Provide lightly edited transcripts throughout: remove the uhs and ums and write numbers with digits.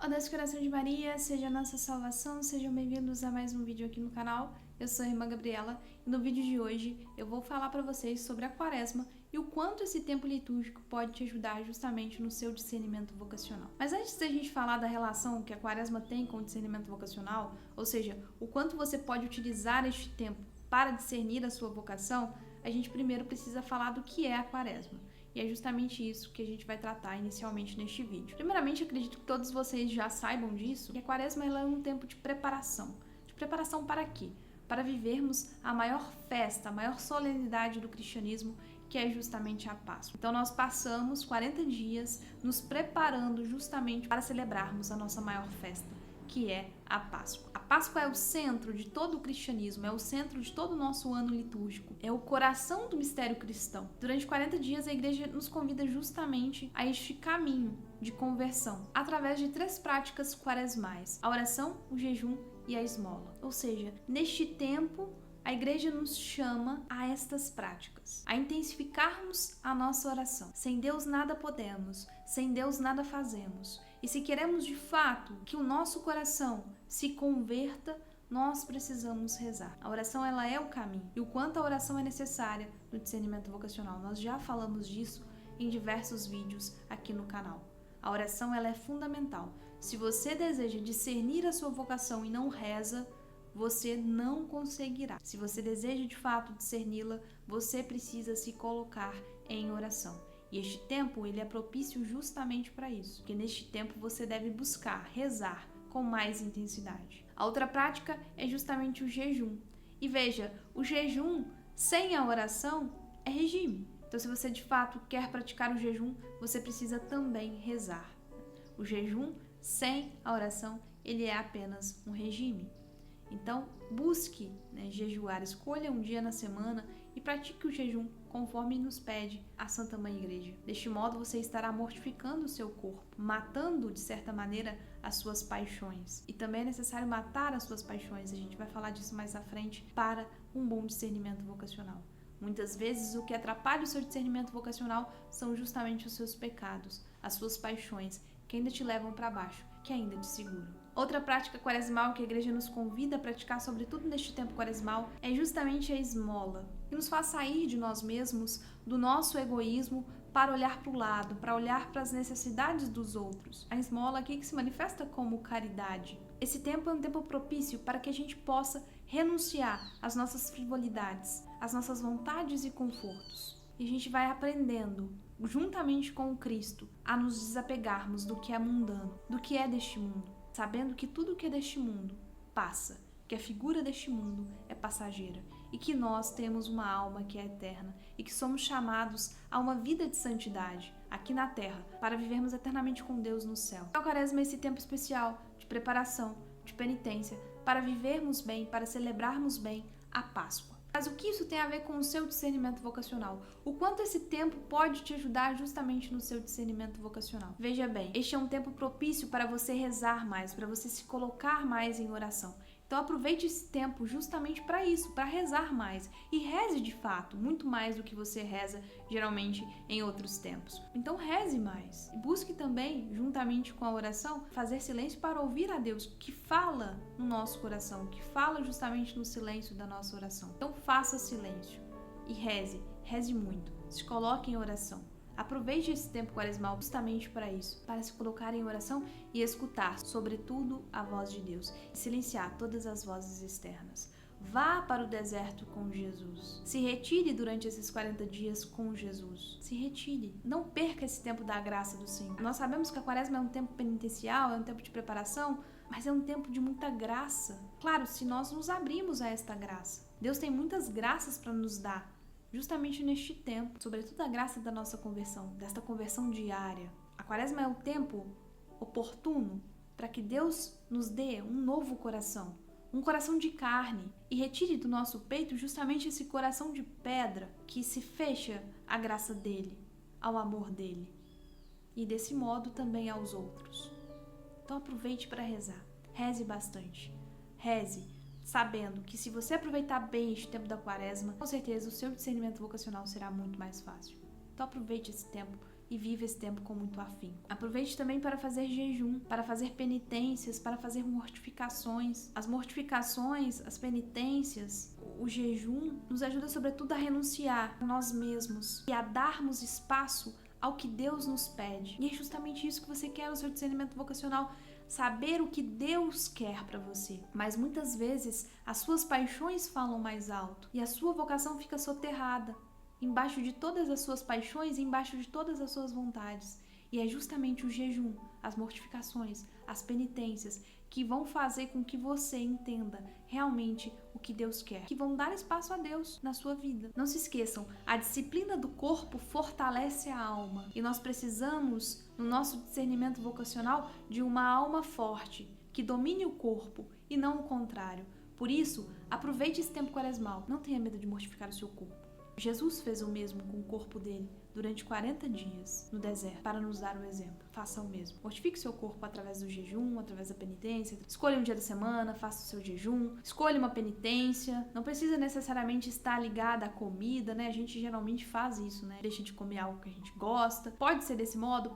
Saudações, coração de Maria, seja a nossa salvação, sejam bem-vindos a mais um vídeo aqui no canal. Eu sou a irmã Gabriela e no vídeo de hoje eu vou falar para vocês sobre a Quaresma e o quanto esse tempo litúrgico pode te ajudar justamente no seu discernimento vocacional. Mas antes da gente falar da relação que a Quaresma tem com o discernimento vocacional, ou seja, o quanto você pode utilizar este tempo para discernir a sua vocação, a gente primeiro precisa falar do que é a Quaresma. E é justamente isso que a gente vai tratar inicialmente neste vídeo. Primeiramente, acredito que todos vocês já saibam disso, que a Quaresma ela é um tempo de preparação. De preparação para quê? Para vivermos a maior festa, a maior solenidade do cristianismo, que é justamente a Páscoa. Então nós passamos 40 dias nos preparando justamente para celebrarmos a nossa maior festa, que é a Páscoa. A Páscoa é o centro de todo o cristianismo, é o centro de todo o nosso ano litúrgico, é o coração do mistério cristão. Durante 40 dias a igreja nos convida justamente a este caminho de conversão, através de 3 práticas quaresmais: a oração, o jejum e a esmola. Ou seja, neste tempo a igreja nos chama a estas práticas, a intensificarmos a nossa oração. Sem Deus nada podemos, sem Deus nada fazemos. E se queremos de fato que o nosso coração se converta, nós precisamos rezar. A oração ela é o caminho. E o quanto a oração é necessária no discernimento vocacional, nós já falamos disso em diversos vídeos aqui no canal. A oração ela é fundamental. Se você deseja discernir a sua vocação e não reza, você não conseguirá. Se você deseja de fato discerni-la, você precisa se colocar em oração. E este tempo ele é propício justamente para isso, porque neste tempo você deve buscar rezar com mais intensidade. A outra prática é justamente o jejum. E veja, o jejum sem a oração é regime. Então, se você de fato quer praticar o jejum, você precisa também rezar. O jejum sem a oração, ele é apenas um regime. Então, busque jejuar, escolha um dia na semana e pratique o jejum conforme nos pede a Santa Mãe Igreja. Deste modo, você estará mortificando o seu corpo, matando, de certa maneira, as suas paixões. E também é necessário matar as suas paixões, a gente vai falar disso mais à frente, para um bom discernimento vocacional. Muitas vezes, o que atrapalha o seu discernimento vocacional são justamente os seus pecados, as suas paixões, que ainda te levam para baixo, que ainda te seguram. Outra prática quaresmal que a igreja nos convida a praticar, sobretudo neste tempo quaresmal, é justamente a esmola, que nos faz sair de nós mesmos, do nosso egoísmo, para olhar para o lado, para olhar para as necessidades dos outros. A esmola aqui que se manifesta como caridade. Esse tempo é um tempo propício para que a gente possa renunciar às nossas frivolidades, às nossas vontades e confortos. E a gente vai aprendendo, juntamente com o Cristo, a nos desapegarmos do que é mundano, do que é deste mundo, sabendo que tudo que é deste mundo passa, que a figura deste mundo é passageira e que nós temos uma alma que é eterna e que somos chamados a uma vida de santidade aqui na terra para vivermos eternamente com Deus no céu. A Quaresma é esse tempo especial de preparação, de penitência, para vivermos bem, para celebrarmos bem a Páscoa. Mas o que isso tem a ver com o seu discernimento vocacional? O quanto esse tempo pode te ajudar justamente no seu discernimento vocacional? Veja bem, este é um tempo propício para você rezar mais, para você se colocar mais em oração. Então aproveite esse tempo justamente para isso, para rezar mais. E reze de fato, muito mais do que você reza geralmente em outros tempos. Então reze mais. E busque também, juntamente com a oração, fazer silêncio para ouvir a Deus, que fala no nosso coração, que fala justamente no silêncio da nossa oração. Então faça silêncio e reze muito. Se coloque em oração. Aproveite esse tempo quaresmal justamente para isso, para se colocar em oração e escutar, sobretudo, a voz de Deus, e silenciar todas as vozes externas. Vá para o deserto com Jesus. Se retire durante esses 40 dias com Jesus. Se retire. Não perca esse tempo da graça do Senhor. Nós sabemos que a Quaresma é um tempo penitencial, é um tempo de preparação, mas é um tempo de muita graça. Claro, se nós nos abrimos a esta graça. Deus tem muitas graças para nos dar. Justamente neste tempo, sobretudo a graça da nossa conversão, desta conversão diária. A Quaresma é o tempo oportuno para que Deus nos dê um novo coração, um coração de carne, e retire do nosso peito justamente esse coração de pedra que se fecha à graça dele, ao amor dele, e desse modo também aos outros. Então aproveite para rezar, reze bastante, reze, sabendo que se você aproveitar bem este tempo da Quaresma, com certeza o seu discernimento vocacional será muito mais fácil. Então aproveite esse tempo e viva esse tempo com muito afinco. Aproveite também para fazer jejum, para fazer penitências, para fazer mortificações. As mortificações, as penitências, o jejum nos ajuda sobretudo a renunciar a nós mesmos e a darmos espaço ao que Deus nos pede. E é justamente isso que você quer no seu discernimento vocacional, saber o que Deus quer para você. Mas muitas vezes as suas paixões falam mais alto e a sua vocação fica soterrada embaixo de todas as suas paixões e embaixo de todas as suas vontades. E é justamente o jejum, as mortificações, as penitências que vão fazer com que você entenda realmente o que Deus quer, que vão dar espaço a Deus na sua vida. Não se esqueçam, a disciplina do corpo fortalece a alma e nós precisamos, no nosso discernimento vocacional, de uma alma forte, que domine o corpo e não o contrário. Por isso, aproveite esse tempo quaresmal, não tenha medo de mortificar o seu corpo. Jesus fez o mesmo com o corpo dele durante 40 dias no deserto para nos dar o exemplo. Faça o mesmo. Mortifique seu corpo através do jejum, através da penitência. Escolha um dia da semana, faça o seu jejum. Escolha uma penitência. Não precisa necessariamente estar ligada à comida, né? A gente geralmente faz isso, né? Deixa de comer algo que a gente gosta. Pode ser desse modo,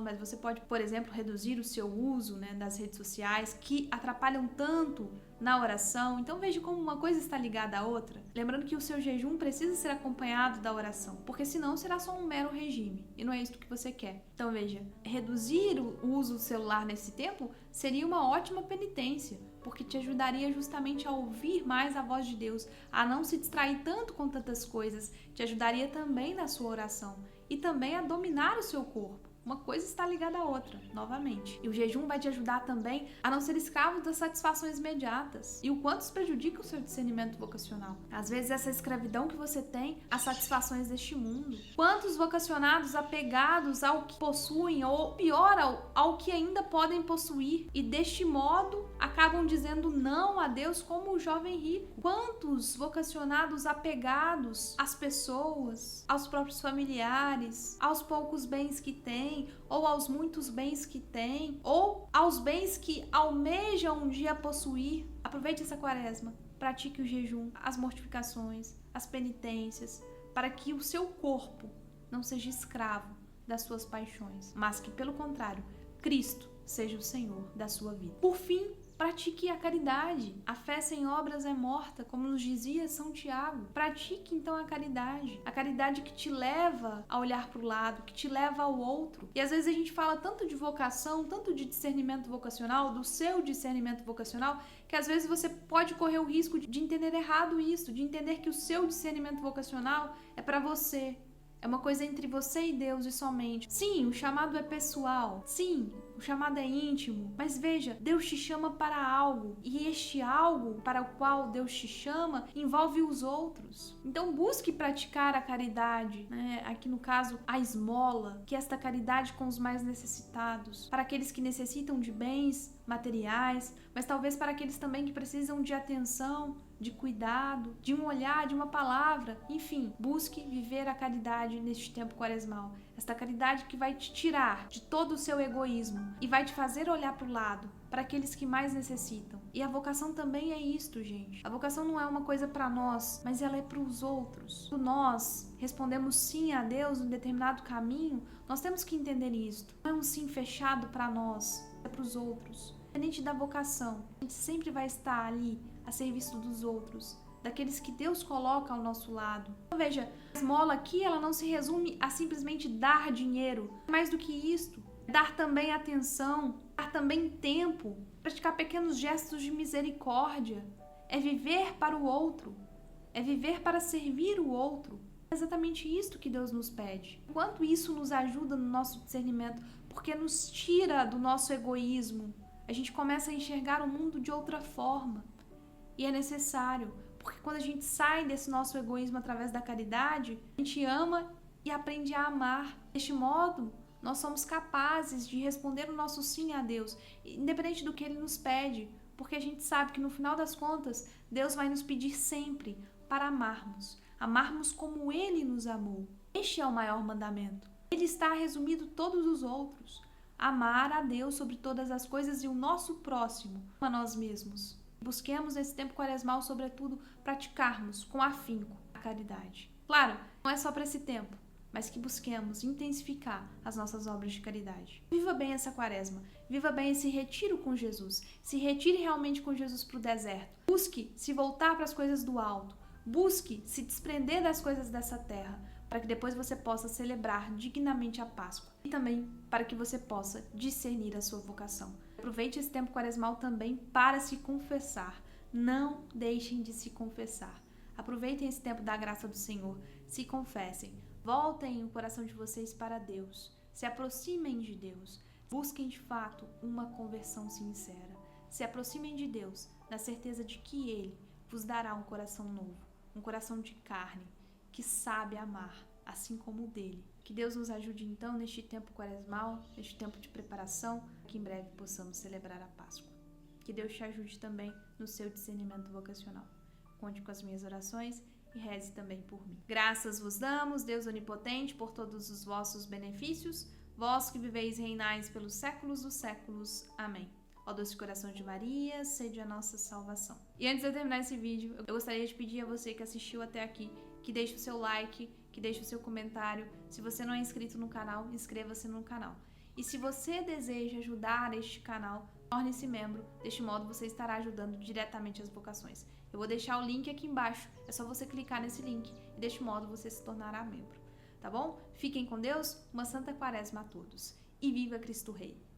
mas você pode, por exemplo, reduzir o seu uso, né, das redes sociais que atrapalham tanto na oração. Então veja como uma coisa está ligada à outra. Lembrando que o seu jejum precisa ser acompanhado da oração, porque senão será só um mero regime e não é isso que você quer. Então veja, reduzir o uso do celular nesse tempo seria uma ótima penitência, porque te ajudaria justamente a ouvir mais a voz de Deus, a não se distrair tanto com tantas coisas, te ajudaria também na sua oração e também a dominar o seu corpo. Uma coisa está ligada à outra, novamente. E o jejum vai te ajudar também a não ser escravo das satisfações imediatas. E o quanto isso prejudica o seu discernimento vocacional. Às vezes essa escravidão que você tem às satisfações deste mundo. Quantos vocacionados apegados ao que possuem, ou pior, ao que ainda podem possuir. E deste modo acabam dizendo não a Deus, como o jovem rico. Quantos vocacionados apegados às pessoas, aos próprios familiares, aos poucos bens que têm, ou aos muitos bens que tem, ou aos bens que almejam um dia possuir. Aproveite essa quaresma, pratique o jejum, as mortificações, as penitências, para que o seu corpo não seja escravo das suas paixões, mas que, pelo contrário, Cristo seja o Senhor da sua vida. Por fim, pratique a caridade. A fé sem obras é morta, como nos dizia São Tiago. Pratique então a caridade que te leva a olhar para o lado, que te leva ao outro. E às vezes a gente fala tanto de vocação, tanto de discernimento vocacional, do seu discernimento vocacional, que às vezes você pode correr o risco de entender errado isso, de entender que o seu discernimento vocacional é para você. É uma coisa entre você e Deus e somente. Sim, o chamado é pessoal. Sim, o chamado é íntimo. Mas veja, Deus te chama para algo. E este algo para o qual Deus te chama envolve os outros. Então busque praticar a caridade, né? Aqui no caso, a esmola, que é esta caridade com os mais necessitados. Para aqueles que necessitam de bens materiais, mas talvez para aqueles também que precisam de atenção, de cuidado, de um olhar, de uma palavra. Enfim, busque viver a caridade neste tempo quaresmal. Esta caridade que vai te tirar de todo o seu egoísmo e vai te fazer olhar para o lado, para aqueles que mais necessitam. E a vocação também é isto, gente. A vocação não é uma coisa para nós, mas ela é para os outros. Quando nós respondemos sim a Deus em determinado caminho, nós temos que entender isto. Não é um sim fechado para nós, é para os outros. Independente da vocação, a gente sempre vai estar ali a serviço dos outros, daqueles que Deus coloca ao nosso lado. Então, veja, a esmola aqui ela não se resume a simplesmente dar dinheiro. Mais do que isto, dar também atenção, dar também tempo, praticar pequenos gestos de misericórdia. É viver para o outro, é viver para servir o outro. É exatamente isto que Deus nos pede. Enquanto isso nos ajuda no nosso discernimento, porque nos tira do nosso egoísmo, a gente começa a enxergar o mundo de outra forma. E é necessário, porque quando a gente sai desse nosso egoísmo através da caridade, a gente ama e aprende a amar. Deste modo, nós somos capazes de responder o nosso sim a Deus, independente do que Ele nos pede, porque a gente sabe que no final das contas, Deus vai nos pedir sempre para amarmos como Ele nos amou. Este é o maior mandamento. Ele está resumido todos os outros. Amar a Deus sobre todas as coisas e o nosso próximo, a nós mesmos. Busquemos nesse tempo quaresmal, sobretudo, praticarmos com afinco a caridade. Claro, não é só para esse tempo, mas que busquemos intensificar as nossas obras de caridade. Viva bem essa quaresma, viva bem esse retiro com Jesus, se retire realmente com Jesus para o deserto. Busque se voltar para as coisas do alto, busque se desprender das coisas dessa terra, para que depois você possa celebrar dignamente a Páscoa e também para que você possa discernir a sua vocação. Aproveite esse tempo quaresmal também para se confessar. Não deixem de se confessar. Aproveitem esse tempo da graça do Senhor, se confessem, voltem o coração de vocês para Deus, se aproximem de Deus, busquem de fato uma conversão sincera, se aproximem de Deus na certeza de que Ele vos dará um coração novo, um coração de carne, que sabe amar, assim como o dele. Que Deus nos ajude então neste tempo quaresmal, neste tempo de preparação, que em breve possamos celebrar a Páscoa. Que Deus te ajude também no seu discernimento vocacional. Conte com as minhas orações e reze também por mim. Graças vos damos, Deus onipotente, por todos os vossos benefícios, vós que viveis e reinais pelos séculos dos séculos. Amém. Ó doce coração de Maria, sede a nossa salvação. E antes de eu terminar esse vídeo, eu gostaria de pedir a você que assistiu até aqui, que deixe o seu like, que deixe o seu comentário. Se você não é inscrito no canal, inscreva-se no canal. E se você deseja ajudar este canal, torne-se membro. Deste modo você estará ajudando diretamente as vocações. Eu vou deixar o link aqui embaixo, é só você clicar nesse link e deste modo você se tornará membro. Tá bom? Fiquem com Deus, uma santa quaresma a todos. E viva Cristo Rei!